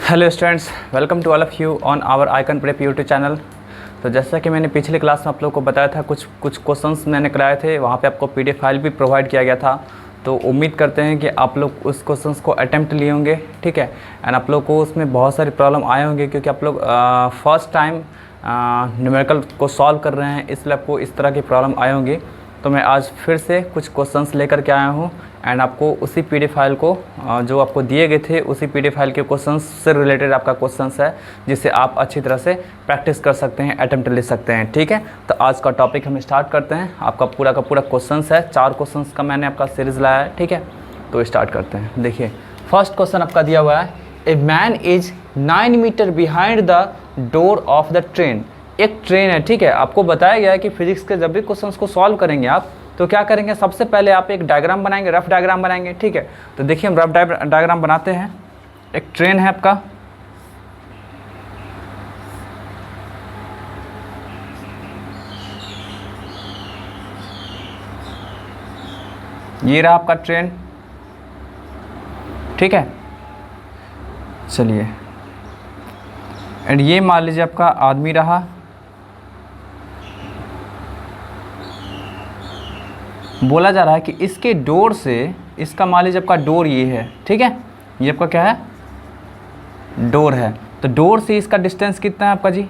Hello students, welcome to all of you on our Icon Prep YouTube channel. तो जैसा कि मैंने पिछले क्लास में आप लोगों को बताया था, कुछ क्वेश्चंस मैंने कराए थे, वहाँ पे आपको पीडीएफ फाइल भी प्रोवाइड किया गया था। तो उम्मीद करते हैं कि आप लोग उस क्वेश्चंस को अटेम्प्ट लिए होंगे, ठीक है। एंड आप लोग को उसमें बहुत सारी प्रॉब्लम आए होंगे, क्योंकि आप लोग फर्स्ट टाइम न्यूमेरिकल को सॉल्व कर रहे हैं, इसलिए आपको इस तरह की प्रॉब्लम आए होंगी। तो मैं आज फिर से कुछ क्वेश्चंस लेकर के आया हूँ एंड आपको उसी पीडीएफ फाइल को जो आपको दिए गए थे, उसी पीडीएफ फाइल के क्वेश्चंस से रिलेटेड आपका क्वेश्चंस है, जिससे आप अच्छी तरह से प्रैक्टिस कर सकते हैं, अटेम्प्ट ले सकते हैं, ठीक है। तो आज का टॉपिक हम स्टार्ट करते हैं। आपका पूरा का पूरा क्वेश्चंस है, 4 क्वेश्चंस का मैंने आपका सीरीज़ लाया है, ठीक है। तो स्टार्ट करते हैं। देखिए, फर्स्ट क्वेश्चन आपका दिया हुआ है, a man is 9 metre behind the door of the train. एक ट्रेन है, ठीक है। आपको बताया गया है कि फिजिक्स के जब भी क्वेश्चंस को सॉल्व करेंगे आप, तो क्या करेंगे, सबसे पहले आप एक डायग्राम बनाएंगे, रफ डायग्राम बनाएंगे, ठीक है। तो देखिए, हम रफ डायग्राम बनाते हैं। एक ट्रेन है आपका, ये रहा आपका ट्रेन, ठीक है। चलिए, एंड ये मान लीजिए आपका आदमी रहा। बोला जा रहा है कि इसके डोर से, इसका मान लीजिए आपका डोर ये है, ठीक है। ये आपका क्या है, डोर है। तो डोर से इसका डिस्टेंस कितना है आपका जी,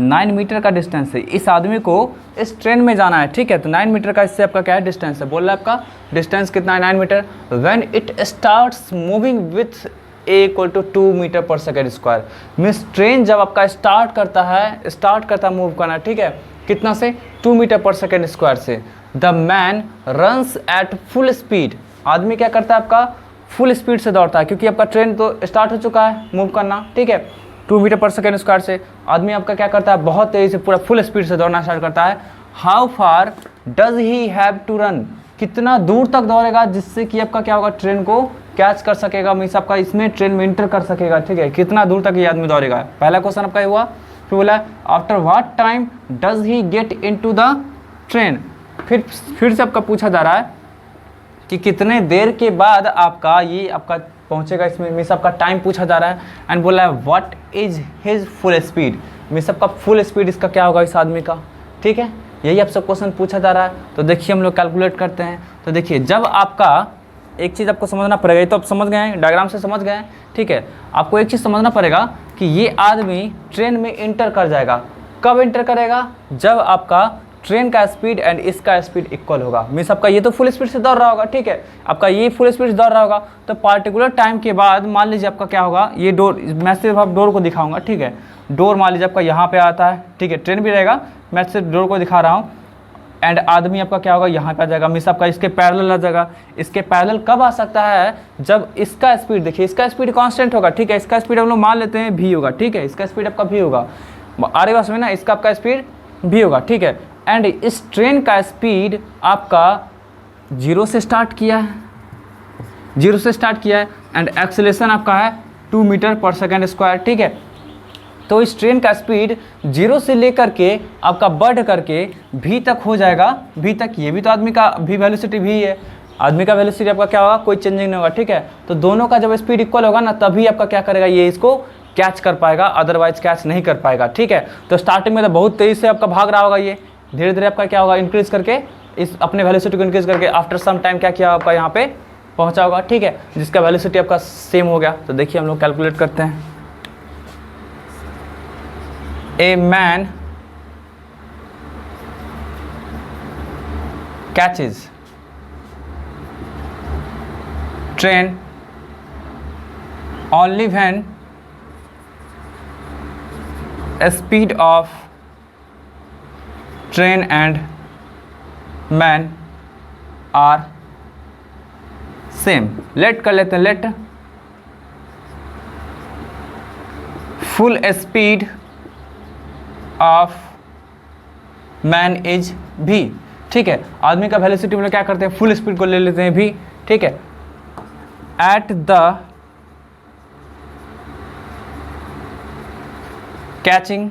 9 मीटर का डिस्टेंस है। इस आदमी को इस ट्रेन में जाना है, ठीक है। तो 9 मीटर का इससे आपका क्या है, डिस्टेंस है। बोल रहा है आपका डिस्टेंस कितना है, 9 metre. When it starts moving with a equal to 2 metre per second square. Means train जब आपका स्टार्ट करता है मूव करना, ठीक है, कितना से, 2 मीटर पर सेकेंड स्क्वायर से। The man runs at full speed. आदमी क्या करता है आपका, फुल स्पीड से दौड़ता है, क्योंकि आपका ट्रेन तो स्टार्ट हो चुका है मूव करना, ठीक है। 2 मीटर पर सेकेंड स्क्वायर से आदमी आपका क्या करता है, बहुत तेज़ी से पूरा फुल स्पीड से दौड़ना स्टार्ट करता है। How far does he have to run. कितना दूर तक दौड़ेगा जिससे कि आपका क्या होगा, ट्रेन को कैच कर सकेगा, मीन्स आपका इसमें ट्रेन में इंटर कर सकेगा, ठीक है। कितना दूर तक ये आदमी दौड़ेगा, पहला क्वेश्चन आपका ये हुआ। फिर बोला after what time does he get into the train. फिर से आपका पूछा जा रहा है कि कितने देर के बाद आपका ये आपका पहुंचेगा इसमें, मीन्स आपका टाइम पूछा जा रहा है। एंड बोला है what is his full speed. Means आपका फुल स्पीड इसका क्या होगा, इस आदमी का, ठीक है। यही आपसे क्वेश्चन पूछा जा रहा है। तो देखिए, हम लोग कैलकुलेट करते हैं। तो देखिए, जब आपका एक चीज़ आपको समझना पड़ेगा, ये तो आप समझ गए हैं, डायग्राम से समझ गए हैं, ठीक है। आपको एक चीज़ समझना पड़ेगा कि ये आदमी ट्रेन में इंटर कर जाएगा। कब इंटर करेगा, जब आपका ट्रेन का स्पीड एंड इसका स्पीड इक्वल होगा। मीन्स आपका ये तो फुल स्पीड से दौड़ रहा होगा, ठीक है। आपका ये फुल स्पीड से दौड़ रहा होगा, तो पार्टिकुलर टाइम के बाद मान लीजिए आपका क्या होगा, ये डोर, मैं सिर्फ आप डोर को दिखाऊंगा, ठीक है। डोर मान लीजिए आपका यहाँ पे आता है, ठीक है, ट्रेन भी रहेगा, मैं सिर्फ डोर को दिखा रहा हूँ। एंड आदमी आपका क्या होगा, यहाँ पे आ जाएगा, मीन्स आपका इसके पैरेलल आ जाएगा। इसके पैरेलल कब आ सकता है, जब इसका स्पीड, देखिए इसका स्पीड कांस्टेंट होगा, ठीक है। इसका स्पीड हम लोग मान लेते हैं v होगा, ठीक है। इसका स्पीड आपका v होगा, आरे पास में ना, इसका आपका स्पीड v होगा, ठीक है। एंड इस ट्रेन का स्पीड आपका 0 से स्टार्ट किया है, 0 से स्टार्ट किया है। एंड एक्सेलेरेशन आपका है 2 मीटर पर सेकेंड स्क्वायर, ठीक है। तो इस ट्रेन का स्पीड 0 से लेकर के आपका बढ़ करके v तक हो जाएगा। v तक, ये भी तो आदमी का v वेलोसिटी v है, आदमी का वेलोसिटी आपका क्या होगा, कोई चेंजिंग नहीं होगा, ठीक है। तो दोनों का जब स्पीड इक्वल होगा ना, तभी आपका क्या करेगा, ये इसको कैच कर पाएगा, अदरवाइज कैच नहीं कर पाएगा, ठीक है। तो स्टार्टिंग में तो बहुत तेज़ी से आपका भाग रहा होगा, ये धीरे धीरे आपका क्या होगा, इंक्रीज करके इस अपने वेलोसिटी को इंक्रीज करके आफ्टर सम टाइम क्या किया आपका, यहाँ पे पहुँचा होगा, ठीक है, जिसका वेलोसिटी आपका सेम हो गया। तो देखिए, हम लोग कैलकुलेट करते हैं। A man catches train only when speed of train and man are same। Let कर लेते हैं, let full speed of man is v, ठीक है। आदमी का वेलोसिटी में क्या करते हैं, फुल स्पीड को ले लेते हैं v, ठीक है। एट द कैचिंग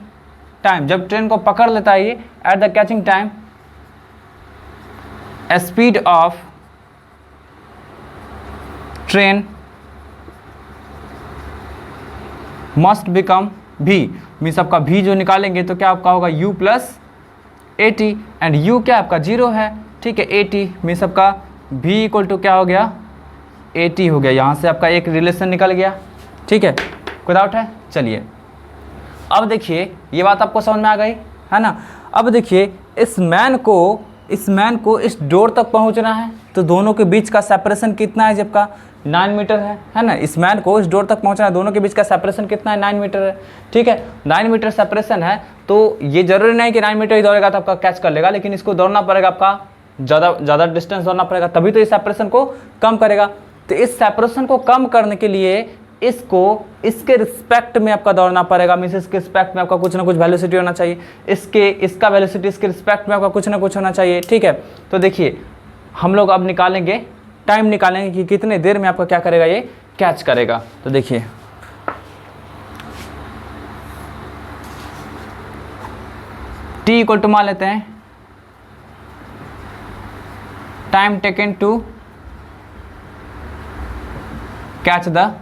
टाइम, जब ट्रेन को पकड़ लेता है ये, at the catching time speed of train must become v, means आपका v जो निकालेंगे तो क्या आपका होगा u प्लस 80 एंड u क्या आपका 0 है, ठीक है 80, मीन्स आपका v इक्वल टू क्या हो गया 80 हो गया। यहाँ से आपका एक रिलेशन निकल गया, ठीक है, कोई डाउट है? चलिए अब देखिए ये बात आपको समझ में आ गई है ना। अब देखिए इस मैन को इस डोर तक पहुंचना है, तो दोनों के बीच का सेपरेशन कितना है जब का 9 मीटर है ना। इस मैन को इस डोर तक पहुंचना है, दोनों के बीच का सेपरेशन कितना है 9 मीटर है, ठीक है 9 मीटर सेपरेशन है। तो ये जरूरी नहीं कि 9 मीटर ही दौड़ेगा तो आपका कैच कर लेगा, लेकिन इसको दौड़ना पड़ेगा, आपका ज़्यादा डिस्टेंस दौड़ना पड़ेगा, तभी तो इस सेपरेशन को कम करेगा। तो इस सेपरेशन को कम करने के लिए इसको इसके रिस्पेक्ट में आपका दौड़ना पड़ेगा, मीन्स इसके रिस्पेक्ट में आपका कुछ ना कुछ वेलोसिटी होना चाहिए, इसका वेलोसिटी इसके रिस्पेक्ट में आपका कुछ ना कुछ होना चाहिए, ठीक है। तो देखिए हम लोग अब निकालेंगे, टाइम निकालेंगे कि कितने देर में आपका क्या करेगा, ये कैच करेगा। तो देखिए t इक्वल टू मान लेते हैं time taken to catch the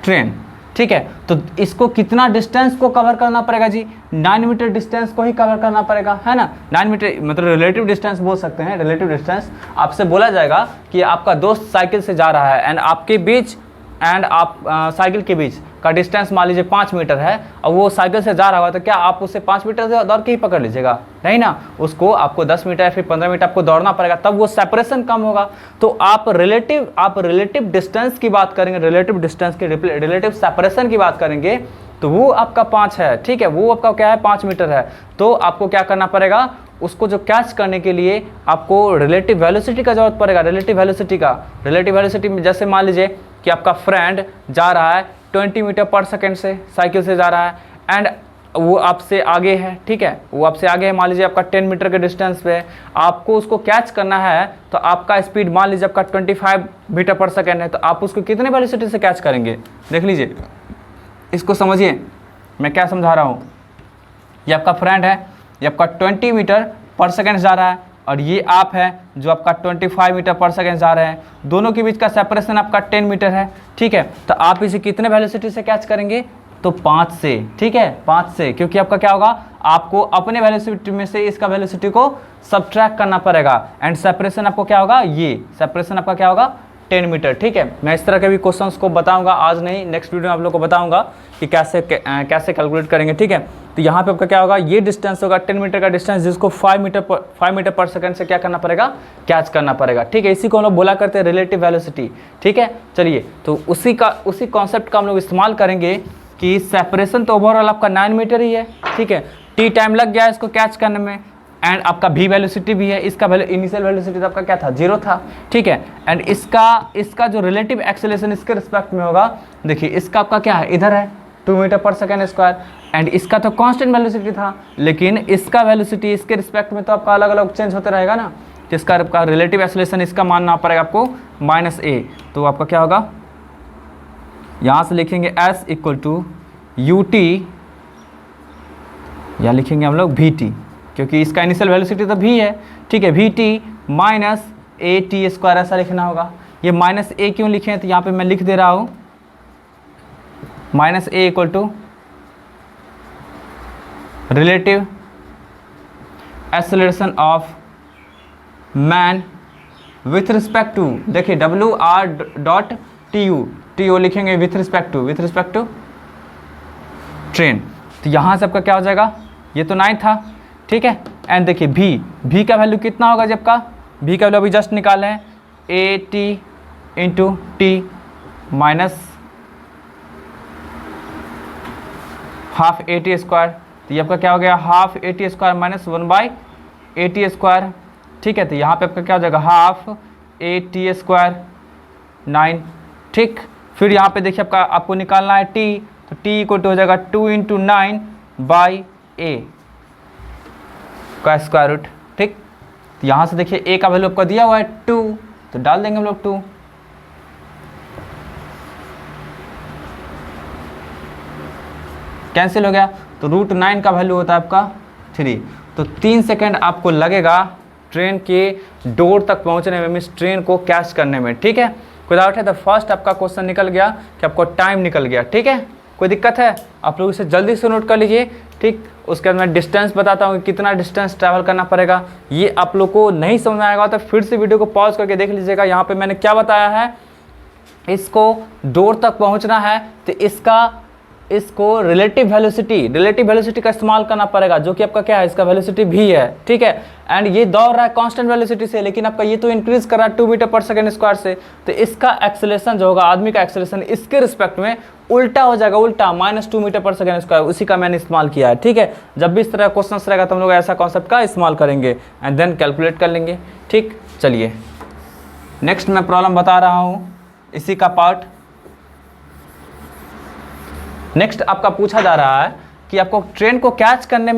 train, ठीक है। तो इसको कितना डिस्टेंस को कवर करना पड़ेगा जी, 9 मीटर डिस्टेंस को ही कवर करना पड़ेगा, है ना। 9 मीटर मतलब रिलेटिव डिस्टेंस बोल सकते हैं, रिलेटिव डिस्टेंस आपसे बोला जाएगा कि आपका दोस्त साइकिल से जा रहा है एंड आपके बीच एंड आप साइकिल के बीच का डिस्टेंस मान लीजिए 5 मीटर है, और वो साइकिल से जा रहा होगा, तो क्या आप उसे 5 मीटर से दौड़ के ही पकड़ लीजिएगा, नहीं ना, उसको आपको 10 मीटर या फिर 15 मीटर आपको दौड़ना पड़ेगा, तब वो सेपरेशन कम होगा। तो आप रिलेटिव डिस्टेंस की बात करेंगे, रिलेटिव डिस्टेंस की रिलेटिव सेपरेशन की बात करेंगे, तो वो आपका 5 है, ठीक है, वो आपका क्या है 5 मीटर है। तो आपको क्या करना पड़ेगा, उसको जो कैच करने के लिए आपको रिलेटिव वेलोसिटी का जरूरत पड़ेगा। रिलेटिव वेलोसिटी में जैसे मान लीजिए कि आपका फ्रेंड जा रहा है 20 मीटर पर सेकेंड से साइकिल से जा रहा है एंड वो आपसे आगे है, ठीक है, वो आपसे आगे है, मान लीजिए आपका 10 मीटर के डिस्टेंस पे, आपको उसको कैच करना है, तो आपका स्पीड मान लीजिए आपका 25 मीटर पर सेकेंड है, तो आप उसको कितने वेलोसिटी से कैच करेंगे, देख लीजिए, इसको समझिए मैं क्या समझा रहा हूँ। ये आपका फ्रेंड है, ये आपका 20 मीटर पर सेकेंड जा रहा है, और ये आप है जो आपका 25 मीटर पर सेकेंड जा रहे हैं, दोनों के बीच का सेपरेशन आपका 10 मीटर है, ठीक है। तो आप इसे कितने वेलोसिटी से कैच करेंगे, तो 5 से, ठीक है 5 से, क्योंकि आपका क्या होगा, आपको अपने वेलोसिटी में से इसका वेलोसिटी को सब्ट्रैक्ट करना पड़ेगा, एंड सेपरेशन आपको क्या होगा, ये सेपरेशन आपका क्या होगा 10 मीटर, ठीक है। मैं इस तरह के भी क्वेश्चंस को बताऊंगा, आज नहीं नेक्स्ट वीडियो में आप लोग को बताऊंगा कि कैसे कैलकुलेट करेंगे, ठीक है। तो यहाँ पे आपका क्या होगा, ये डिस्टेंस होगा 10 मीटर का डिस्टेंस, जिसको 5 मीटर पर सेकंड से क्या करना पड़ेगा, कैच करना पड़ेगा, ठीक है। इसी को हम लोग बोला करते हैं रिलेटिव वेलोसिटी, ठीक है। चलिए तो उसी कॉन्सेप्ट का हम लोग इस्तेमाल करेंगे कि सेपरेशन तो ओवरऑल आपका 9 मीटर ही है, ठीक है, टी टाइम लग गया इसको कैच करने में, एंड आपका v वेलोसिटी भी है, इसका इनिशियल वेलोसिटी तो आपका क्या था 0 था, ठीक है। एंड इसका जो रिलेटिव एक्सेलरेशन इसके रिस्पेक्ट में होगा, देखिए इसका आपका क्या है, इधर है 2 metre per second square, and इसका तो कांस्टेंट वेलोसिटी था, लेकिन इसका वेलोसिटी इसके रिस्पेक्ट में तो आपका अलग अलग चेंज होते रहेगा ना, जिसका आपका रिलेटिव एक्सेलरेशन इसका मानना पड़ेगा आपको -a। तो आपका क्या होगा, यहाँ से लिखेंगे s इक्वल टू ut, या लिखेंगे हम लोग vt, क्योंकि इसका इनिशियल वेलोसिटी तो v है, ठीक है, vt माइनस at स्क्वायर ऐसा लिखना होगा। ये -a क्यों लिखे हैं, तो यहाँ पे मैं लिख दे रहा हूँ -a equal to relative acceleration of man with respect to, देखिए WR.tu लिखेंगे विथ रिस्पेक्ट टू ट्रेन। तो यहाँ से आपका क्या हो जाएगा, ये तो 9 था, ठीक है। एंड देखिए v का वैल्यू कितना होगा, जब का v का वैल्यू अभी जस्ट निकाले हैं, at into T minus half at square, तो ये आपका क्या हो गया, half at square minus 1/at square, ठीक है। तो यहाँ पे आपका क्या हो जाएगा, हाफ at स्क्वायर 9, ठीक। फिर यहाँ पे देखिए आपको निकालना है t, तो t इक्वल टू हो जाएगा 2 × 9/a का स्क्वायर रूट, ठीक। तो यहाँ से देखिए a का वैल्यू आपको दिया हुआ है 2, तो डाल देंगे हम लोग 2, कैंसिल हो गया, तो √9 का वैल्यू होता है आपका 3। तो 3 सेकेंड आपको लगेगा ट्रेन के डोर तक पहुँचने में, मीन्स ट्रेन को कैच करने में, ठीक है। कोई डाउट है, तो फर्स्ट आपका क्वेश्चन निकल गया कि आपको टाइम निकल गया, ठीक है। कोई दिक्कत है? आप लोग इसे जल्दी से नोट कर लीजिए, ठीक। उसके बाद मैं डिस्टेंस बताता हूँ कि कितना डिस्टेंस ट्रैवल करना पड़ेगा। ये आप लोग को नहीं समझ में आएगा तो फिर से वीडियो को पॉज करके देख लीजिएगा। यहाँ पे मैंने क्या बताया है, इसको डोर तक पहुँचना है तो इसको रिलेटिव वेलोसिटी का इस्तेमाल करना पड़ेगा, जो कि आपका क्या है, इसका वेलोसिटी भी है, ठीक है। एंड ये दौड़ रहा है कांस्टेंट वेलोसिटी से, लेकिन आपका ये तो इंक्रीज कर रहा है 2 मीटर पर सेकंड स्क्वायर से, तो इसका एक्सेलरेशन जो होगा, आदमी का एक्सेलरेशन इसके रिस्पेक्ट में उल्टा हो जाएगा, उल्टा -2 मीटर पर सेकंड स्क्वायर। उसी का मैंने इस्तेमाल किया है, ठीक है। जब भी इस तरह क्वेश्चन रहेगा तो हम लोग ऐसा कॉन्सेप्ट का इस्तेमाल करेंगे एंड देन कैलकुलेट कर लेंगे, ठीक। चलिए नेक्स्ट मैं प्रॉब्लम बता रहा हूँ, इसी का पार्ट। नेक्स्ट आपका पूछा जा रहा है कि आपको ट्रेन को कैच करने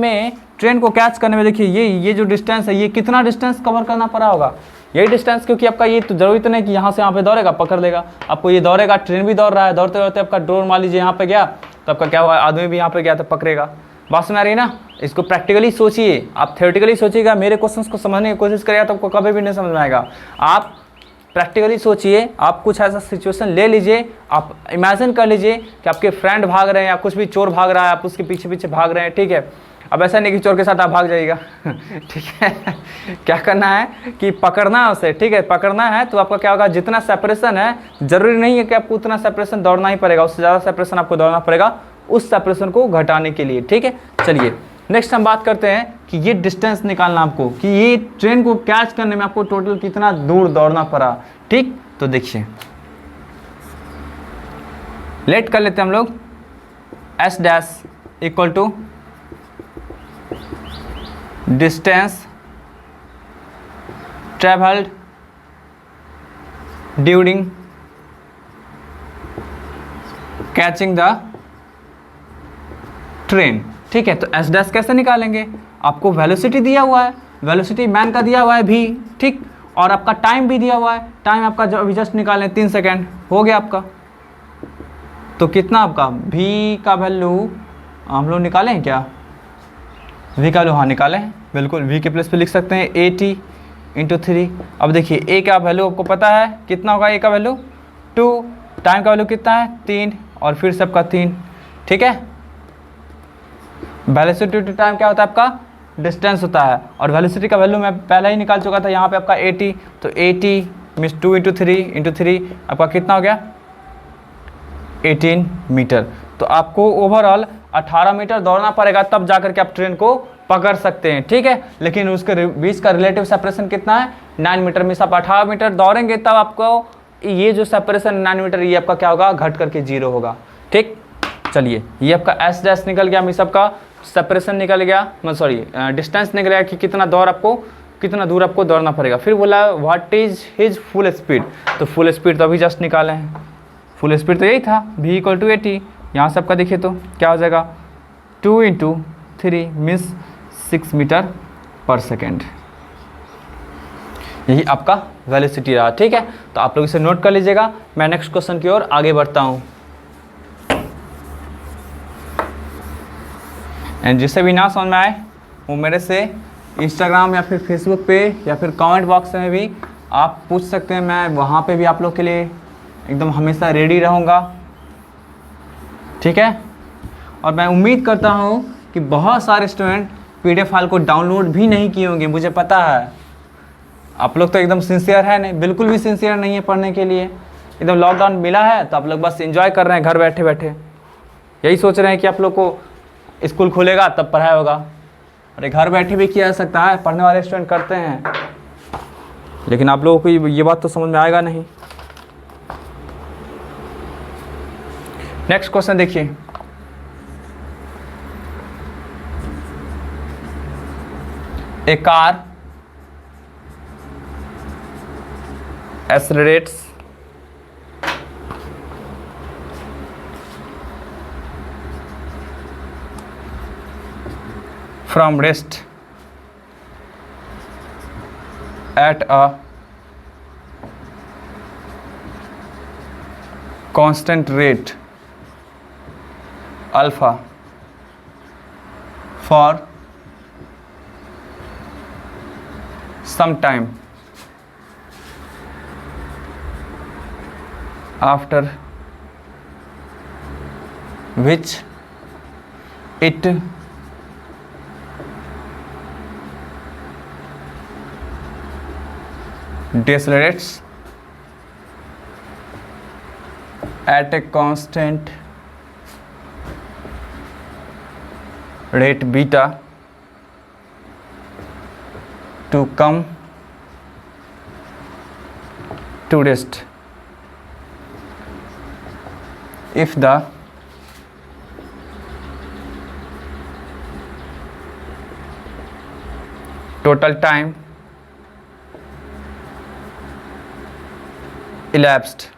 में देखिए ये जो डिस्टेंस है, ये कितना डिस्टेंस कवर करना पड़ा होगा, यही डिस्टेंस, क्योंकि आपका ये तो जरूरी तो नहीं कि यहाँ से यहाँ पे दौड़ेगा, पकड़ लेगा आपको, ये दौड़ेगा, ट्रेन भी दौड़ रहा है, दौड़ते दौड़ते आपका डोर मान लीजिए यहाँ पे गया तो आपका क्या हुआ, आदमी भी यहाँ पे गया तो पकड़ेगा। बात सुना रही है ना? इसको प्रैक्टिकली सोचिए, आप थ्योरेटिकली सोचिएगा, मेरे क्वेश्चंस को समझने की कोशिश करिएगा तो आपको कभी भी नहीं समझ में आएगा। आप प्रैक्टिकली सोचिए, आप कुछ ऐसा सिचुएशन ले लीजिए, आप इमेजिन कर लीजिए कि आपके फ्रेंड भाग रहे हैं या कुछ भी चोर भाग रहा है, आप उसके पीछे पीछे भाग रहे हैं, ठीक है। अब ऐसा नहीं कि चोर के साथ आप भाग जाइएगा ठीक है क्या करना है कि पकड़ना है उसे, ठीक है। पकड़ना है तो आपका क्या होगा, जितना सेपरेशन है, जरूरी नहीं है कि आपको उतना सेपरेशन दौड़ना ही पड़ेगा, उससे ज़्यादा सेपरेशन आपको दौड़ना पड़ेगा उस सेपरेशन को घटाने के लिए, ठीक है। चलिए नेक्स्ट हम बात करते हैं कि ये डिस्टेंस निकालना आपको, कि ये ट्रेन को कैच करने में आपको टोटल कितना दूर दौड़ना पड़ा, ठीक। तो देखिए लेट कर लेते हैं हम लोग, S dash equal to distance travelled during catching the train, ठीक है। तो S डैश कैसे निकालेंगे, आपको वेलोसिटी दिया हुआ है, वेलोसिटी मैन का दिया हुआ है v, ठीक, और आपका टाइम भी दिया हुआ है, टाइम आपका जो अभी जस्ट निकालें 3 सेकेंड हो गया आपका। तो कितना आपका v का वैल्यू हम लोग निकालें क्या, v का वैल्यू, हाँ निकालें, बिल्कुल v के प्लेस पे लिख सकते हैं 80 × 3। अब देखिए a का वैल्यू आपको पता है कितना होगा, a का वैल्यू 2, टाइम का वैल्यू कितना है 3, और फिर से आपका 3, ठीक है। वेलोसिटी टू टाइम क्या होता है आपका, डिस्टेंस होता है, और वेलोसिटी का वैल्यू मैं पहले ही निकाल चुका था, यहाँ पे आपका 80, तो 80 मीन्स 2 × 3 आपका कितना हो गया 18 मीटर। तो आपको ओवरऑल 18 मीटर दौड़ना पड़ेगा, तब जाकर के आप ट्रेन को पकड़ सकते हैं, ठीक है। लेकिन उसके बीच का रिलेटिव सेपरेशन कितना है, 9 मीटर। मीन्स आप 18 मीटर दौड़ेंगे तब आपको ये जो सेपरेशन 9 मीटर, ये आपका क्या होगा, घट करके 0 होगा, ठीक। चलिए ये आपका S डैश निकल गया, मीन्स आपका सेपरेशन निकल गया, सॉरी डिस्टेंस निकल गया कि कितना दूर आपको दौड़ना पड़ेगा। फिर बोला what is his full speed, तो फुल स्पीड तो अभी जस्ट निकाले हैं, फुल स्पीड तो यही था v = 80। यहाँ से आपका देखिए तो क्या हो जाएगा 2 × 3 मीन्स 6 मीटर पर सेकेंड, यही आपका वेलोसिटी रहा, ठीक है। तो आप लोग इसे नोट कर लीजिएगा, मैं नेक्स्ट क्वेश्चन की ओर आगे बढ़ता हूँ। एंड जिससे भी ना समझ में आए वो मेरे से इंस्टाग्राम या फिर फेसबुक पे या फिर कमेंट बॉक्स में भी आप पूछ सकते हैं, मैं वहाँ पे भी आप लोग के लिए एकदम हमेशा रेडी रहूँगा, ठीक है। और मैं उम्मीद करता हूँ कि बहुत सारे स्टूडेंट PDF फाइल को डाउनलोड भी नहीं किए होंगे, मुझे पता है। आप लोग तो एकदम सिंसियर है नहीं, बिल्कुल भी सिंसियर नहीं है पढ़ने के लिए, एकदम लॉकडाउन मिला है तो आप लोग बस एंजॉय कर रहे हैं घर बैठे बैठे, यही सोच रहे हैं कि आप लोग को स्कूल खुलेगा तब पढ़ाई होगा। अरे घर बैठे भी किया जा सकता है, पढ़ने वाले स्टूडेंट करते हैं, लेकिन आप लोगों को ये बात तो समझ में आएगा नहीं। नेक्स्ट क्वेश्चन देखिए, ए car accelerates from rest at a constant rate alpha for some time after which it decelerates at a constant rate beta to come to rest if the total time elapsed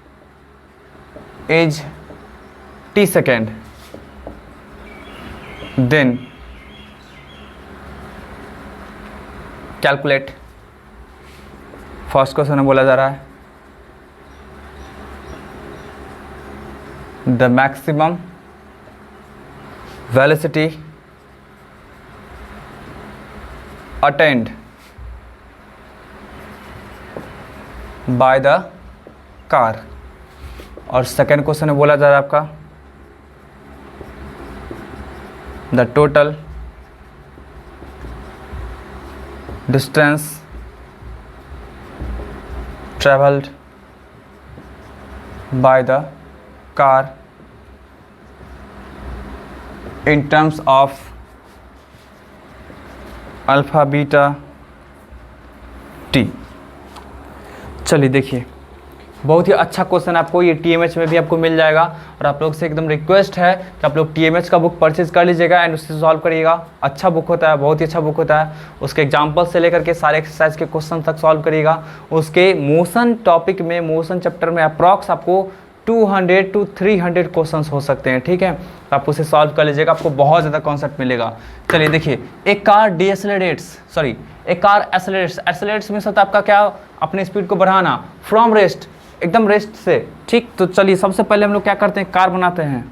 is t second, then calculate। First question में बोला जा रहा है the maximum velocity attend by the car, और second question में बोला जा रहा है आपका the total distance travelled by the car in terms of alpha beta T. चलिए देखिए, बहुत ही अच्छा क्वेश्चन आपको ये टीएमएच में भी आपको मिल जाएगा, और आप लोग से एकदम रिक्वेस्ट है कि आप लोग टीएमएच का बुक परचेज कर लीजिएगा एंड उससे सॉल्व करिएगा। अच्छा बुक होता है, बहुत ही अच्छा बुक होता है। उसके एग्जाम्पल से लेकर के सारे एक्सरसाइज के क्वेश्चन तक सॉल्व करिएगा। उसके मोशन टॉपिक में, मोशन चैप्टर में अप्रॉक्स आपको 200 to 300 क्वेश्चंस हो सकते हैं, ठीक है। तो आप उसे सॉल्व कर लीजिएगा, आपको बहुत ज़्यादा कॉन्सेप्ट मिलेगा। चलिए देखिए, एक कार एक कार एक्सेलरेट्स में होता है आपका क्या, अपने स्पीड को बढ़ाना फ्रॉम रेस्ट, एकदम रेस्ट से, ठीक। तो चलिए सबसे पहले हम लोग क्या करते हैं, कार बनाते हैं।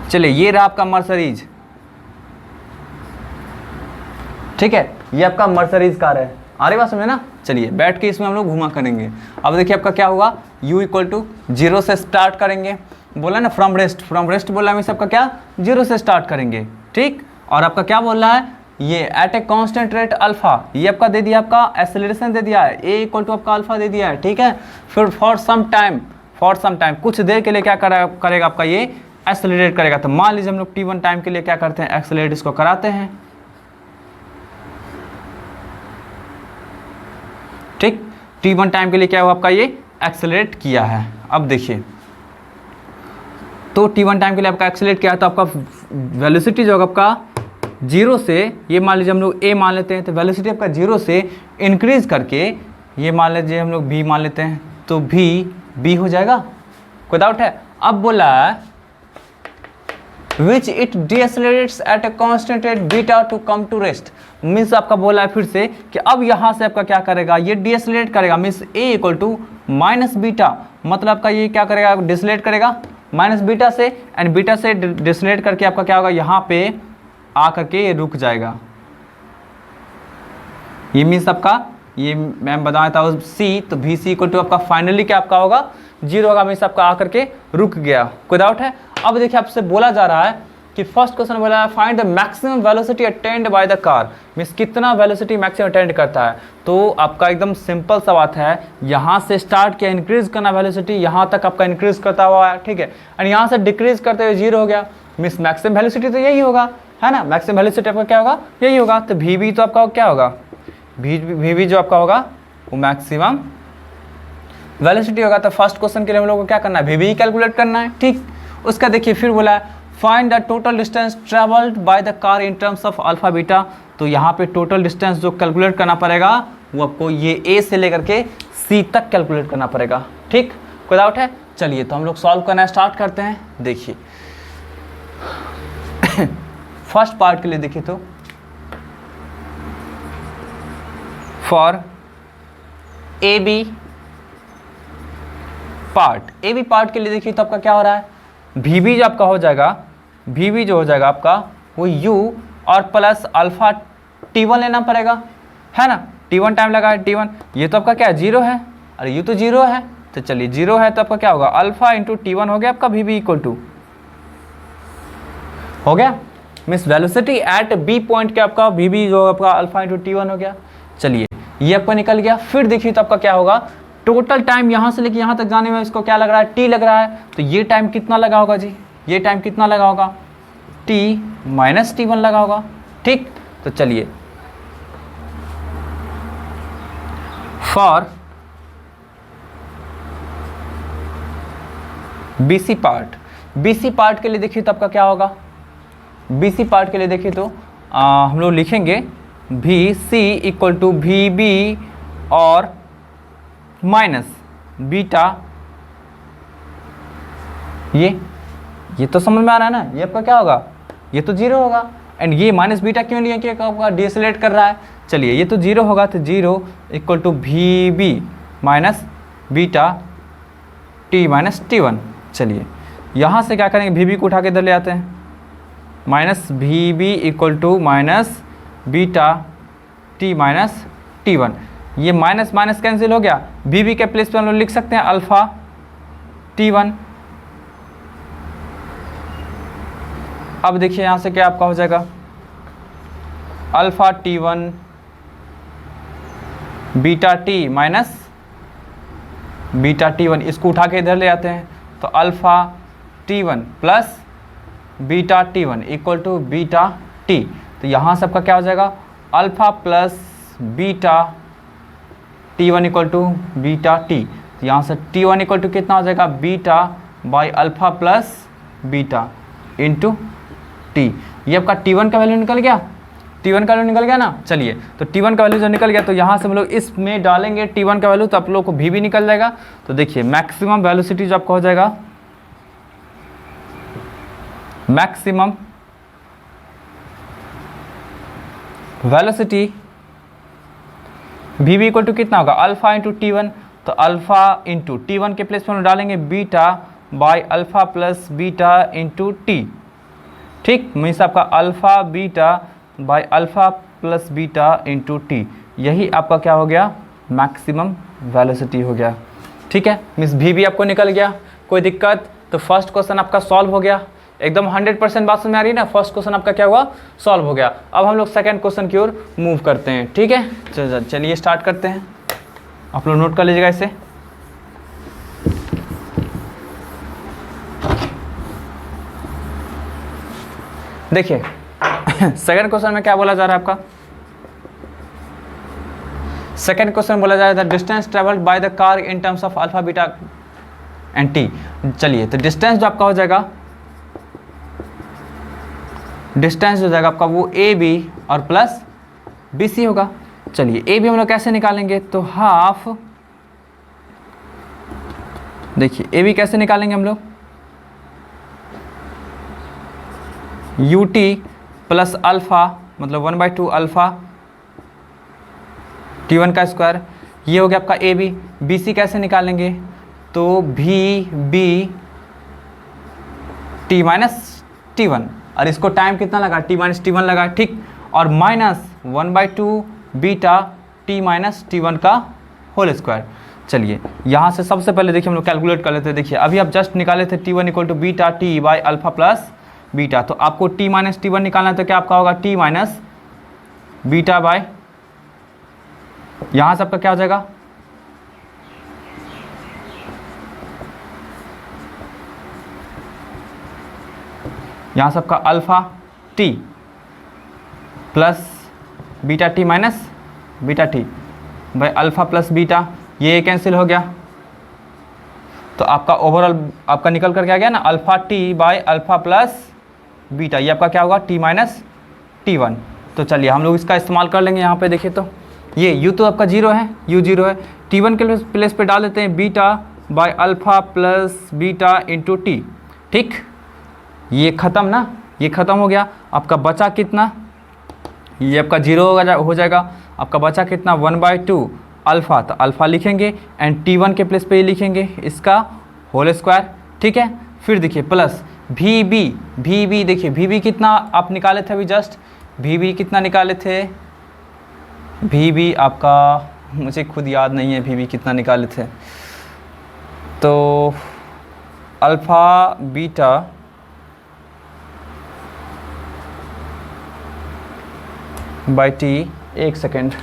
चलिए ये रहा आपका मर्सडीज, ठीक है, ये आपका मर्सडीज कार है। आ रही बात समझे ना। चलिए बैठ के इसमें हम लोग घुमा करेंगे। अब देखिए आपका क्या होगा, u = 0 से स्टार्ट करेंगे, बोला ना फ्रॉम रेस्ट बोला हमें सबका क्या 0 से स्टार्ट करेंगे, ठीक। और आपका क्या बोल रहा है, ये at a constant rate alpha, ये आपका दे दिया, आपका एक्सेलरेशन दे दिया है, a = आपका अल्फा दे दिया है, ठीक है। फिर फॉर सम टाइम कुछ देर के लिए क्या करेगा आपका, ये एक्सेलरेट करेगा। तो मान लीजिए हम लोग t1 टाइम के लिए क्या करते हैं, एक्सेलरेट इसको कराते हैं, ठीक। t1 टाइम के लिए क्या हुआ आपका, ये एक्सेलरेट किया है। अब देखिए, तो t1 टाइम के लिए आपका एक्सेलरेट किया है, तो आपका वेलोसिटी जो आपका 0 से, ये मान लीजिए हम लोग a मान लेते हैं, तो वेलोसिटी आपका 0 से इंक्रीज करके ये मान लीजिए हम लोग b मान लेते हैं, तो b हो जाएगा, कोई डाउट है। अब बोला है which it decelerates at a constant rate beta to come to rest, means आपका बोला है फिर से कि अब यहाँ से आपका क्या करेगा, ये डिएसेलरेट करेगा, मीन्स a = -बीटा, मतलब आपका ये क्या करेगा, डिसलेट करेगा माइनस बीटा से, एंड बीटा से डिसलेट करके आपका क्या होगा, यहाँ पे आ करके ये रुक जाएगा। ये मीन्स आपका, ये मैं बताया था c, तो vc = आपका फाइनली क्या आपका होगा 0 होगा, मीन्स आपका आकर के रुक गया, कोई डाउट है। अब देखिए आपसे बोला जा रहा है कि फर्स्ट क्वेश्चन बोला है find the maximum velocity attend by the car, means कितना वेलोसिटी मैक्सिमम अटेंड करता है। तो आपका एकदम सिंपल सा बात है, यहाँ से स्टार्ट किया इंक्रीज करना वेलोसिटी, यहाँ तक आपका इंक्रीज करता हुआ है, ठीक है, एंड यहाँ से डिक्रीज करते हुए 0 हो गया, मीन्स मैक्सिमम वेलोसिटी तो यही होगा, है ना, मैक्सिमम वेलोसिटी आपका क्या होगा, यही होगा। तो वी तो आपका क्या होगा, वी जो आपका होगा वो मैक्सिमम वेलोसिटी होगा। तो फर्स्ट क्वेश्चन के लिए हम लोग को क्या करना है, वी कैलकुलेट करना है, ठीक। उसका देखिए फिर बोला है find the total distance travelled by the car in terms of alpha beta, तो यहाँ पे टोटल डिस्टेंस जो कैलकुलेट करना पड़ेगा वो आपको ये a से लेकर के c तक कैलकुलेट करना पड़ेगा, ठीक, कोई डाउट है। चलिए तो हम लोग सॉल्व करना स्टार्ट करते हैं। देखिए फर्स्ट पार्ट के लिए देखिए, तो फॉर ए बी पार्ट के लिए देखिए, तो आपका क्या हो रहा है, वी जो आपका हो जाएगा, वी जो हो जाएगा आपका वो u और प्लस अल्फा t1 लेना पड़ेगा, है ना, t1 टाइम लगा है t1, ये तो आपका क्या है 0 है, अरे ये तो 0 है, तो चलिए 0 है तो आपका क्या होगा अल्फा इंटू t1 हो गया आपका v इक्वल टू, हो गया means velocity at B point के आपका v जो आपका अल्फा इंटू t1 हो गया। चलिए ये आपका निकल गया। फिर देखिए तो आपका क्या होगा, टोटल टाइम यहाँ से लेके यहाँ तक जाने में इसको क्या लग रहा है, t लग रहा है, तो ये टाइम कितना लगा होगा जी, ये टाइम कितना लगा होगा, t माइनस t1 लगा होगा। ठीक, तो चलिए for BC part, BC part के लिए देखिए तो आपका क्या होगा, BC पार्ट के लिए देखिए तो हम लोग लिखेंगे VC इक्वल टू VB और माइनस बीटा, ये तो समझ में आ रहा है ना, ये आपका क्या होगा, ये तो 0 होगा, एंड ये माइनस बीटा क्यों लिया कि आपका डिसलेट कर रहा है। चलिए ये तो 0 होगा, तो 0 equal to VB minus beta t minus t1। चलिए यहाँ से क्या करेंगे, VB को उठा के इधर ले आते हैं, minus VB equal to minus beta t minus t1, ये माइनस माइनस कैंसिल हो गया, VB के प्लेस पे हम लोग लिख सकते हैं अल्फा t1। अब देखिए यहाँ से क्या आपका हो जाएगा, alpha t1 beta t minus beta t1, इसको उठा के इधर ले आते हैं, तो alpha t1 plus beta t1 equal to beta t, तो यहाँ से आपका क्या हो जाएगा, alpha plus beta t1 equal to beta t, तो यहाँ से t1 इक्वल टू कितना हो जाएगा, beta by alpha plus beta into t। ये आपका t1 का वैल्यू निकल गया, t1 का वैल्यू निकल गया ना। चलिए तो t1 का वैल्यू जो निकल गया, तो यहाँ से हम लोग इसमें डालेंगे t1 का वैल्यू, तो आप लोग को v भी निकल जाएगा। तो देखिए मैक्सिमम वेलोसिटी जो आपका हो जाएगा, maximum velocity v equal to कितना होगा, अल्फा इंटू t1, तो अल्फा इंटू t1 के प्लेस पर हम डालेंगे beta by alpha plus beta into t। ठीक, मीन्स आपका alpha beta by alpha plus beta into t, यही आपका क्या हो गया, मैक्सिमम वेलोसिटी हो गया। ठीक है, मीन्स v भी आपको निकल गया, कोई दिक्कत। तो फर्स्ट क्वेश्चन आपका सॉल्व हो गया, एकदम 100% बात समझ में आ रही है ना, फर्स्ट क्वेश्चन आपका क्या हुआ, सॉल्व हो गया। अब हम लोग सेकंड क्वेश्चन की ओर मूव करते हैं। ठीक है, चलिए स्टार्ट करते हैं, आप लोग नोट कर लीजिएगा इसे। देखिए सेकंड क्वेश्चन में क्या बोला जा रहा है आपका, सेकंड क्वेश्चन बोला जा रहा है the distance travelled by the car in terms of alpha beta and T. चलिए तो डिस्टेंस जो आपका हो जाएगा, डिस्टेंस हो जाएगा आपका वो ए बी और प्लस बी सी होगा। चलिए ए बी हम लोग कैसे निकालेंगे, तो हाफ, देखिए ए बी कैसे निकालेंगे हम लोग, यू टी प्लस अल्फ़ा मतलब 1/2 अल्फ़ा t1 का स्क्वायर, ये हो गया आपका ए बी। बी सी कैसे निकालेंगे, तो भी बी टी माइनस t1, और इसको टाइम कितना लगा, t माइनस t1 लगा। ठीक, और minus 1/2 beta t minus t1 का होल स्क्वायर। चलिए यहाँ से सबसे पहले देखिए हम लोग कैलकुलेट कर लेते हैं। देखिए अभी आप जस्ट निकाले थे t1 equal to beta t by alpha plus beta, तो आपको t माइनस t1 निकालना है, तो क्या आपका होगा t माइनस बीटा बाय, यहाँ से आपका क्या हो जाएगा, यहाँ से आपका alpha t plus beta t minus beta t by alpha plus beta, ये कैंसिल हो गया, तो आपका ओवरऑल आपका निकल कर क्या गया ना, alpha t by alpha plus beta, ये आपका क्या होगा t माइनस t1। तो चलिए हम लोग इसका इस्तेमाल कर लेंगे। यहाँ पे देखिए तो ये u तो आपका 0 है, u 0 है, t1 के प्लेस पे डाल देते हैं beta by alpha plus beta into T. ठीक, ये ख़त्म ना, ये ख़त्म हो गया। आपका बचा कितना, ये आपका 0 हो जाएगा। आपका बचा कितना 1/2 अल्फ़ा, तो अल्फ़ा लिखेंगे एंड t1 के प्लेस पे ये लिखेंगे इसका होल स्क्वायर। ठीक है, फिर देखिए प्लस वी बी देखिए वी बी कितना आप निकाले थे अभी जस्ट, वी बी कितना निकाले थे, वी बी आपका मुझे खुद याद नहीं है वी बी कितना निकाले थे, तो अल्फ़ा बीटा बाई टी, एक सेकेंड,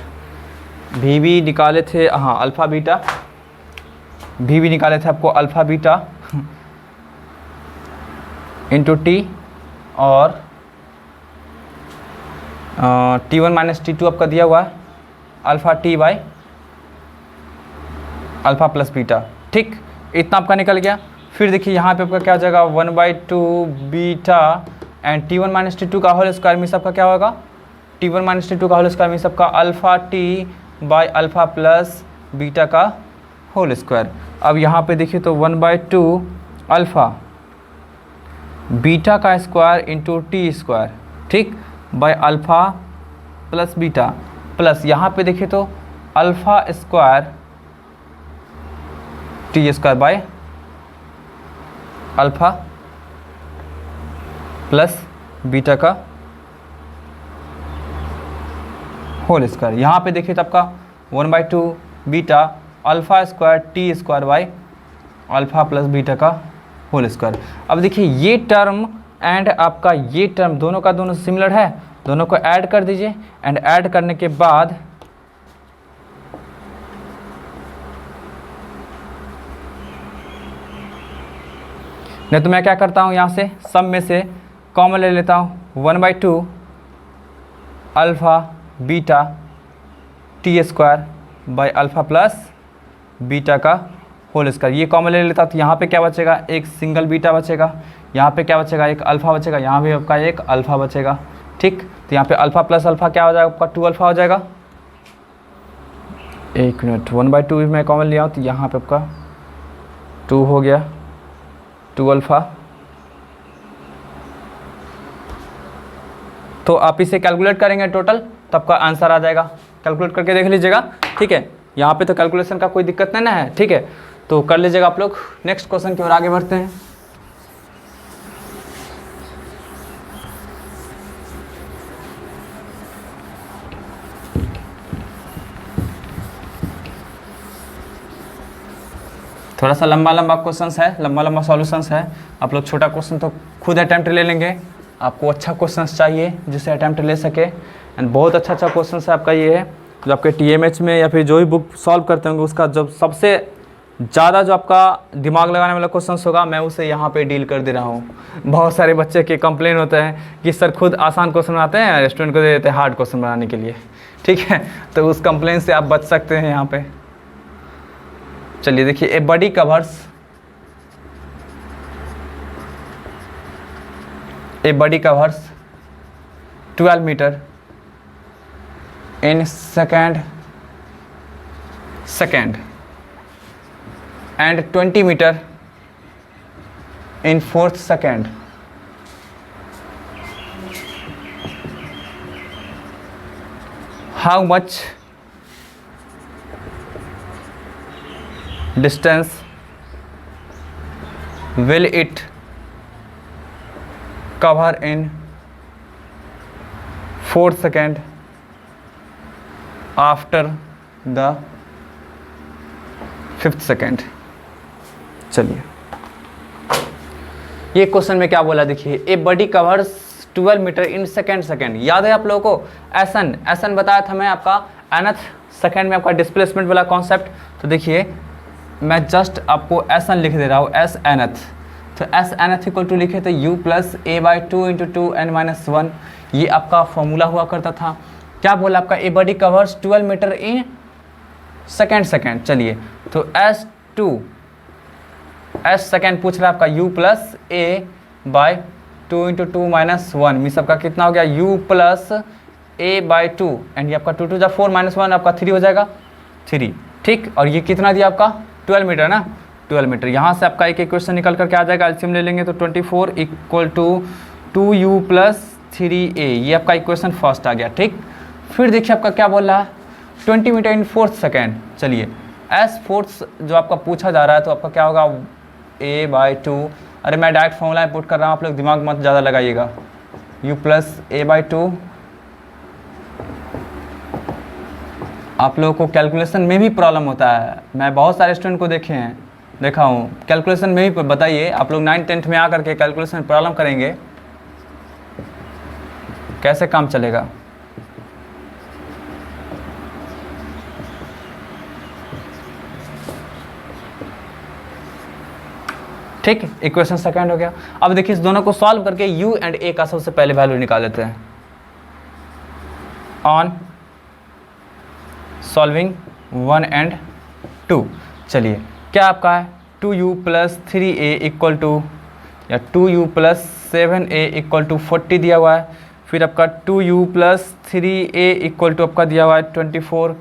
वी बी निकाले थे, हाँ अल्फ़ा बीटा, वी बी निकाले थे आपको अल्फ़ा बीटा इंटू टी और T1 माइनस T2 आपका दिया हुआ है alpha T by alpha plus beta, ठीक, इतना आपका निकल गया। फिर देखिए यहाँ पे आपका क्या हो जाएगा 1/2 beta and T1 minus T2 का होल स्क्वायर में सबका क्या होगा, T1 माइनस T2 का होल स्क्वायर में सबका alpha T by alpha plus beta का होल स्क्वायर। अब यहाँ पे देखिए तो 1/2 अल्फ़ा बीटा का स्क्वायर इंटू टी स्क्वायर, ठीक, bye alpha plus beta plus यहाँ पे देखिए तो alpha square T square by alpha plus beta का होल स्क्वायर। यहाँ पे देखिए तो आपका 1/2 beta alpha square T square by alpha plus beta का होल स्क्वायर। अब देखिए ये टर्म एंड आपका ये टर्म दोनों का दोनों सिमिलर है, दोनों को ऐड कर दीजिए एंड ऐड करने के बाद नहीं तो मैं क्या करता हूँ यहाँ से सब में से कॉमन ले लेता हूँ 1/2 alpha beta T square by alpha plus beta का होल स्क्वायर, ये कॉमन ले लेता तो यहाँ पे क्या बचेगा, एक सिंगल बीटा बचेगा, यहाँ पे क्या बचेगा, एक अल्फ़ा बचेगा, यहाँ भी आपका एक अल्फ़ा बचेगा, ठीक। तो यहाँ पे अल्फ़ा प्लस अल्फ़ा क्या हो जाएगा आपका 2 अल्फ़ा हो जाएगा। एक मिनट, 1/2 भी मैं कॉमन लिया हूँ तो यहाँ पे आपका 2 हो गया, 2 अल्फ़ा। तो आप इसे कैलकुलेट करेंगे टोटल तो आपका आंसर आ जाएगा, कैलकुलेट करके देख लीजिएगा, ठीक है। यहाँ पे तो कैलकुलेशन का कोई दिक्कत नहीं ना है, ठीक है, तो कर लीजिएगा आप लोग। नेक्स्ट क्वेश्चन की ओर आगे बढ़ते हैं। थोड़ा सा लंबा लंबा क्वेश्चंस है, लंबा लंबा सॉल्यूशंस है, आप लोग छोटा क्वेश्चन तो खुद अटैम्प्ट ले लेंगे। आपको अच्छा क्वेश्चंस चाहिए जिससे अटैम्प्ट ले सके, एंड बहुत अच्छा क्वेश्चन है आपका ये है जो आपके TMH में या फिर जो भी बुक सॉल्व करते होंगे उसका जब सबसे ज़्यादा जो आपका दिमाग लगाने वाला क्वेश्चन होगा मैं उसे यहाँ पे डील कर दे रहा हूँ। बहुत सारे बच्चे के कंप्लेन होते हैं कि सर खुद आसान क्वेश्चन बनाते हैं, स्टूडेंट को दे देते हैं हार्ड क्वेश्चन बनाने के लिए, ठीक है, तो उस कंप्लेन से आप बच सकते हैं यहाँ पे। चलिए देखिए, a body covers 12 metre in second and 20 meter in fourth second. How much distance will it cover in 4 second after the 5th सेकेंड। चलिए ये क्वेश्चन में क्या बोला देखिए, a body covers 12 metre in second. याद है आप लोगों को एसन बताया था मैं आपका nth सेकेंड में आपका डिस्प्लेसमेंट वाला कॉन्सेप्ट। तो देखिए मैं जस्ट आपको एसन लिख दे रहा हूँ, एस nth, तो एस nth इक्वल टू लिखे तो u plus a/2 into 2n-1, ये आपका फॉर्मूला हुआ करता था। क्या बोला आपका, a body covers 12 metre in second. चलिए तो एस सेकेंड पूछ रहा है आपका u प्लस a/2 इंटू 2-1 में सबका कितना हो गया u प्लस a/2 एंड ये आपका 2 2 4 -1 आपका 3 हो जाएगा 3, ठीक। और ये कितना दिया आपका 12 मीटर ना, 12 मीटर। यहाँ से आपका एक इक्वेशन निकल करके आ जाएगा, एलसीएम ले लेंगे तो 24 equal to 2u plus 3a, ये आपका इक्वेशन फर्स्ट आ गया, ठीक। फिर देखिए आपका क्या बोल रहा है 20 मीटर इन 4th सेकेंड। चलिए एस फोर्थ जो आपका पूछा जा रहा है तो आपका क्या होगा a/2, अरे मैं डायरेक्ट फॉर्मूला पुट कर रहा हूँ, आप लोग दिमाग मत ज़्यादा लगाइएगा, u प्लस a/2 आप लोगों को कैलकुलेशन में भी प्रॉब्लम होता है, मैं बहुत सारे स्टूडेंट को देखा हूँ कैलकुलेशन में भी। बताइए आप लोग 9th-10th में आकर के कैलकुलेशन में प्रॉब्लम करेंगे, कैसे काम चलेगा? ठीक, इक्वेशन सेकंड हो गया। अब देखिए इस दोनों को सॉल्व करके u एंड a का सबसे पहले वैल्यू निकाल लेते हैं। ऑन सॉल्विंग 1 एंड 2, चलिए क्या आपका है 2u plus 3a equal to या 2u plus 7a equal to 40 दिया हुआ है। फिर आपका 2u plus 3a equal to आपका दिया हुआ है 24।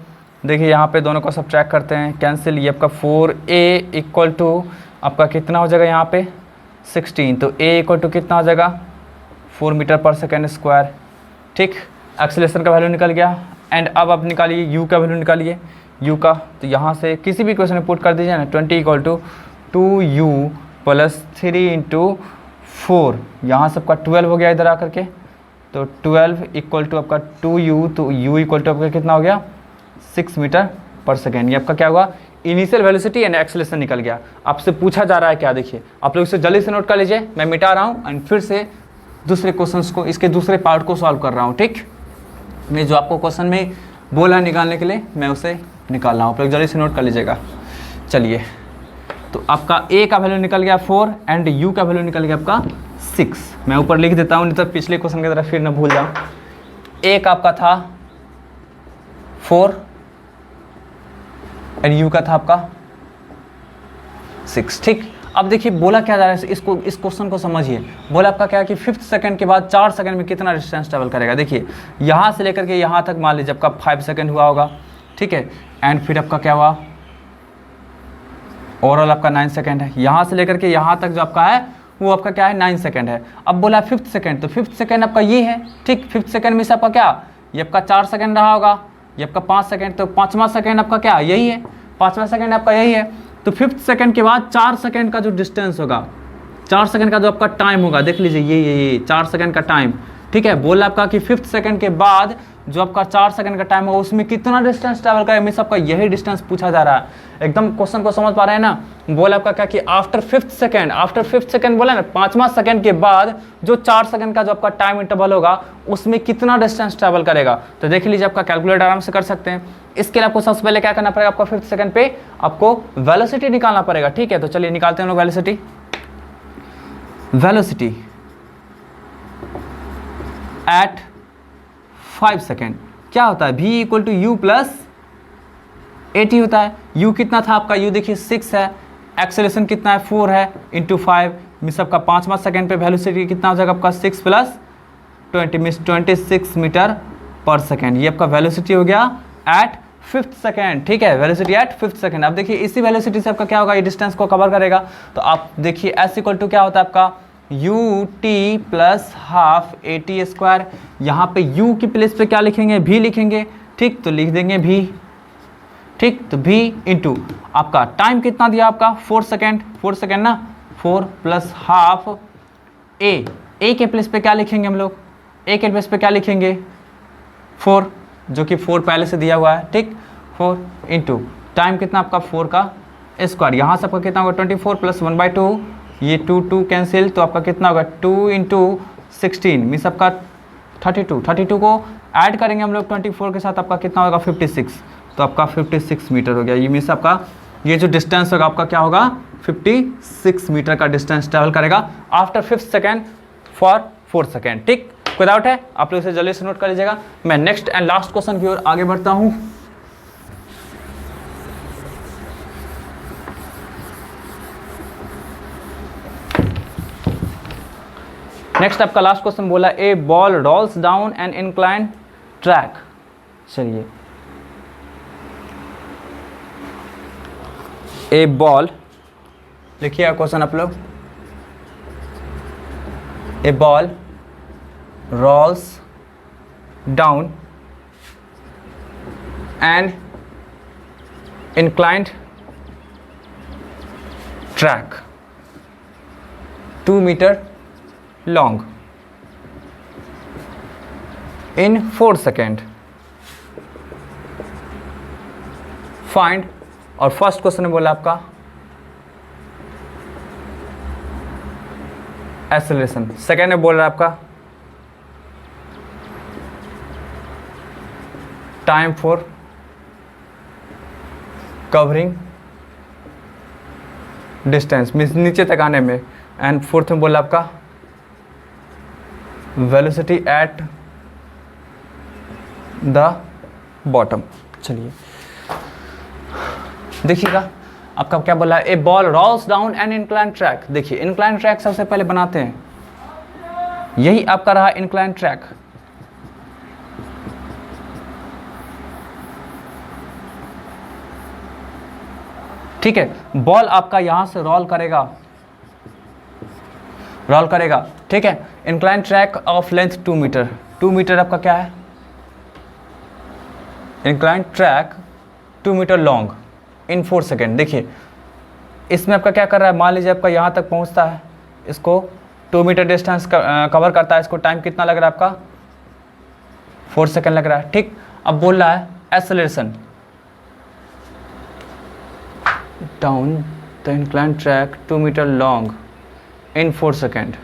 देखिए यहाँ पे दोनों को सब्ट्रैक्ट करते हैं, कैंसिल, ये आपका 4a इक्वल टू आपका कितना हो जाएगा यहाँ पे 16, तो a इक्वल टू कितना हो जाएगा 4 मीटर पर सेकेंड स्क्वायर। ठीक, एक्सेलरेशन का वैल्यू निकल गया। एंड अब आप निकालिए u का वैल्यू निकालिए, u का, तो यहाँ से किसी भी क्वेश्चन में पुट कर दीजिए ना, 20 equal to 2u plus 3 into 4, यहाँ सबका 12 हो गया इधर आकर के, तो 12 इक्वल टू आपका 2u, तो u इक्वल टू आपका कितना हो गया 6 मीटर पर सेकेंड। ये आपका क्या हुआ इनिशियल वेलोसिटी एंड एक्सेलरेशन निकल गया। आपसे पूछा जा रहा है क्या, देखिए आप लोग इसे जल्दी से नोट कर लीजिए, मैं मिटा रहा हूँ एंड फिर से दूसरे क्वेश्चंस को, इसके दूसरे पार्ट को सॉल्व कर रहा हूँ। ठीक, मैं जो आपको क्वेश्चन में बोला निकालने के लिए मैं उसे निकाल रहा हूँ, आप लोग जल्दी से नोट कर लीजिएगा। चलिए, तो आपका a का वैल्यू निकल गया 4 एंड u का वैल्यू निकल गया आपका 6। मैं ऊपर लिख देता हूँ नहीं तो पिछले क्वेश्चन की तरफ फिर ना भूल जाऊँ। a का आपका था 4 एंड u का था आपका 6। ठीक, अब देखिए बोला क्या जा रहा है, इसको, इस क्वेश्चन को समझिए। बोला आपका क्या है कि 5th सेकंड के बाद 4 सेकंड में कितना डिस्टेंस ट्रेवल करेगा। देखिए यहाँ से लेकर के यहाँ तक मान लीजिए आपका 5 सेकंड हुआ होगा, ठीक है, एंड फिर आपका क्या हुआ ओवरऑल आपका 9 सेकंड है। यहाँ से लेकर के यहाँ तक जो आपका है वो आपका क्या है 9 सेकंड है। अब बोला 5th सेकंड, तो 5th सेकंड आपका ये है। ठीक, 5th सेकंड में से आपका क्या, ये आपका 4 सेकंड रहा होगा, ये आपका 5 सेकंड, तो 5वां सेकंड आपका क्या यही है, 5वां सेकंड आपका यही है। तो 5th सेकंड के बाद 4 सेकंड का जो डिस्टेंस होगा, 4 सेकंड का जो आपका टाइम होगा, देख लीजिए ये 4 सेकंड का टाइम। ठीक है, बोला आपका कि 5th सेकंड के बाद जो आपका 4 सेकंड का टाइम होगा उसमें कितना डिस्टेंस ट्रैवल करेगा, मिस आपका यही डिस्टेंस पूछा जा रहा है। एकदम क्वेश्चन को समझ पा रहे हैं ना। बोला आपका क्या कि आफ्टर 5th सेकंड बोला ना, 5वां सेकंड के बाद जो 4 सेकंड का जो आपका टाइम इंटरवल होगा उसमें कितना डिस्टेंस ट्रैवल करेगा। तो देख लीजिए आपका कैलकुलेटर आराम से कर सकते हैं। इसके लिए आपको सबसे पहले क्या करना पड़ेगा, आपका 5th सेकंड पे आपको वेलोसिटी निकालना पड़ेगा। ठीक है, तो चलिए निकालते हैं लोग वेलोसिटी एट 5 सेकेंड। क्या होता है v equal to u plus 80 होता है। u कितना था आपका, u देखिए 6 है, एक्सेलरेशन कितना है 4 है इंटू 5, मिस आपका 5वां सेकेंड पे वेलोसिटी कितना हो जाएगा आपका 6 plus 20 miss 26 metre per second. ये आपका वेलोसिटी हो गया एट 5th सेकेंड। ठीक है, वेलोसिटी एट 5th सेकेंड। अब देखिए इसी वेलोसिटी से आपका क्या होगा, ये डिस्टेंस को कवर करेगा। तो आप देखिए s इक्वल टू क्या होता है आपका ut plus half AT square. यहाँ पे u की प्लेस पे क्या लिखेंगे, v लिखेंगे। ठीक, तो लिख देंगे v। ठीक, तो v इंटू आपका टाइम कितना दिया आपका 4 सेकेंड ना, 4 प्लस हाफ a के प्लेस पे क्या लिखेंगे हम लोग, a के प्लेस पे क्या लिखेंगे 4, जो कि 4 पहले से दिया हुआ है। ठीक, 4 इंटू टाइम कितना आपका 4 का स्क्वायर, यहाँ से आपका कितना होगा 24 प्लस 1/2, ये 2 कैंसिल, तो आपका कितना होगा 2 इंटू 16 मीन्स आपका 32 को ऐड करेंगे हम लोग 24 के साथ, आपका कितना होगा 56, तो आपका 56 मीटर हो गया। ये मीन्स आपका ये जो डिस्टेंस होगा आपका क्या होगा 56 मीटर का डिस्टेंस ट्रैवल करेगा after 5th second for 4 second. ठीक, कोई डाउट है आप लोग इसे जल्दी से नोट कर लीजिएगा। मैं नेक्स्ट एंड लास्ट क्वेश्चन की ओर आगे बढ़ता हूँ। नेक्स्ट आपका लास्ट क्वेश्चन बोला a ball rolls down an incline track. चलिए, ए बॉल लिखिए क्वेश्चन आप लोग, a ball rolls down an inclined track 2 meter long in 4 seconds. Find, और फर्स्ट क्वेश्चन में बोला आपका एक्सेलरेशन, सेकेंड में बोल रहा है आपका time for covering distance, means नीचे तक आने में, एंड फोर्थ में बोला आपका वेलोसिटी एट द बॉटम। चलिए देखिएगा आपका क्या बोला है, a ball rolls down an incline track. देखिए इंक्लाइन ट्रैक सबसे पहले बनाते हैं, यही आपका रहा इंक्लाइन ट्रैक। ठीक है, बॉल आपका यहां से रोल करेगा, ठीक है। Incline track of length 2 metre, 2 metre आपका क्या है, incline track 2 metre long in 4 second. देखिए इसमें आपका क्या कर रहा है, मान लीजिए आपका यहाँ तक पहुँचता है, इसको 2 मीटर डिस्टेंस कवर करता है, इसको टाइम कितना लग रहा है आपका 4 सेकेंड लग रहा है, ठीक। अब बोल रहा है acceleration down the incline track 2 metre long in 4 second,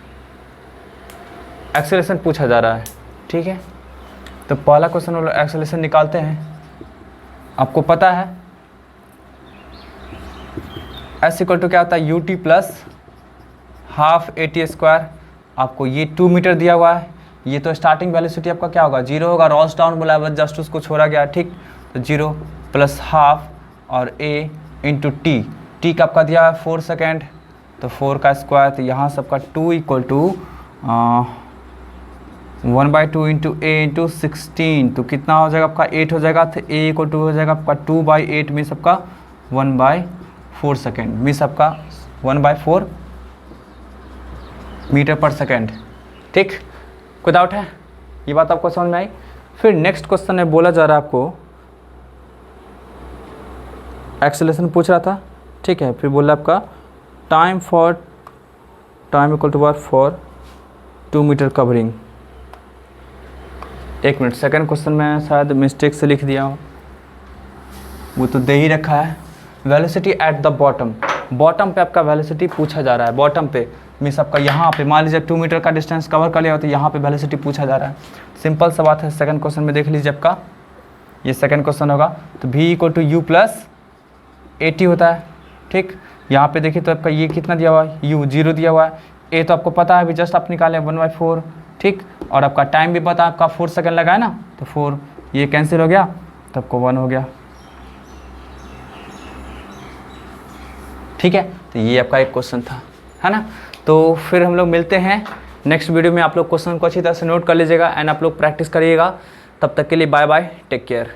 acceleration पूछा जा रहा है, ठीक है। तो पहला क्वेश्चन एक्सेलरेशन निकालते हैं। आपको पता है एस इक्वल टू क्या होता है, U T plus half A T square. आपको ये 2 मीटर दिया हुआ है, ये तो स्टार्टिंग वेलोसिटी आपका क्या होगा 0 होगा, रोल्स डाउन बोला है, जस्ट उसको छोड़ा गया, ठीक। तो 0 प्लस हाफ और ए इंटू टी, टी का आपका दिया है 4 सेकेंड, तो 4 का स्क्वायर, तो यहाँ सबका 2 equal to 1/2 into a into 16, तो कितना हो जाएगा आपका 8 हो जाएगा, तो ए इक्वल टू हो जाएगा आपका 2/8 में सबका 1/4 सेकेंड, मीन्स आपका 1/4 मीटर पर सेकेंड, ठीक। कोई डाउट है, ये बात आपको समझ में आई। फिर नेक्स्ट क्वेश्चन में बोला जा रहा है आपको एक्सेलरेशन पूछ रहा था, ठीक है। फिर बोला आपका time equal to work for 2 metre covering. एक मिनट, सेकंड क्वेश्चन में शायद मिस्टेक से लिख दिया हूँ, वो तो दे ही रखा है। Velocity at the bottom, bottom पे आपका वेलोसिटी पूछा जा रहा है, बॉटम पे मीन्स आपका यहाँ पे मान लीजिए 2 मीटर का डिस्टेंस कवर कर लिया हो, तो यहाँ पे वेलोसिटी पूछा जा रहा है। सिंपल सा बात है, सेकंड क्वेश्चन में देख लीजिए आपका, ये सेकंड क्वेश्चन होगा, तो v equal to u plus a t होता है, ठीक। यहाँ पे देखिए तो आपका ये कितना दिया हुआ है, u 0 दिया हुआ है, ए तो आपको पता है अभी जस्ट आप निकाले 1/4, ठीक। और आपका टाइम भी पता है आपका 4 सेकेंड लगा है ना, तो 4 ये कैंसिल हो गया, तो आपको 1 हो गया, ठीक है। तो ये आपका एक क्वेश्चन था, है ना। तो फिर हम लोग मिलते हैं नेक्स्ट वीडियो में। आप लोग क्वेश्चन को अच्छी तरह से नोट कर लीजिएगा एंड आप लोग प्रैक्टिस करिएगा। तब तक के लिए बाय बाय, टेक केयर।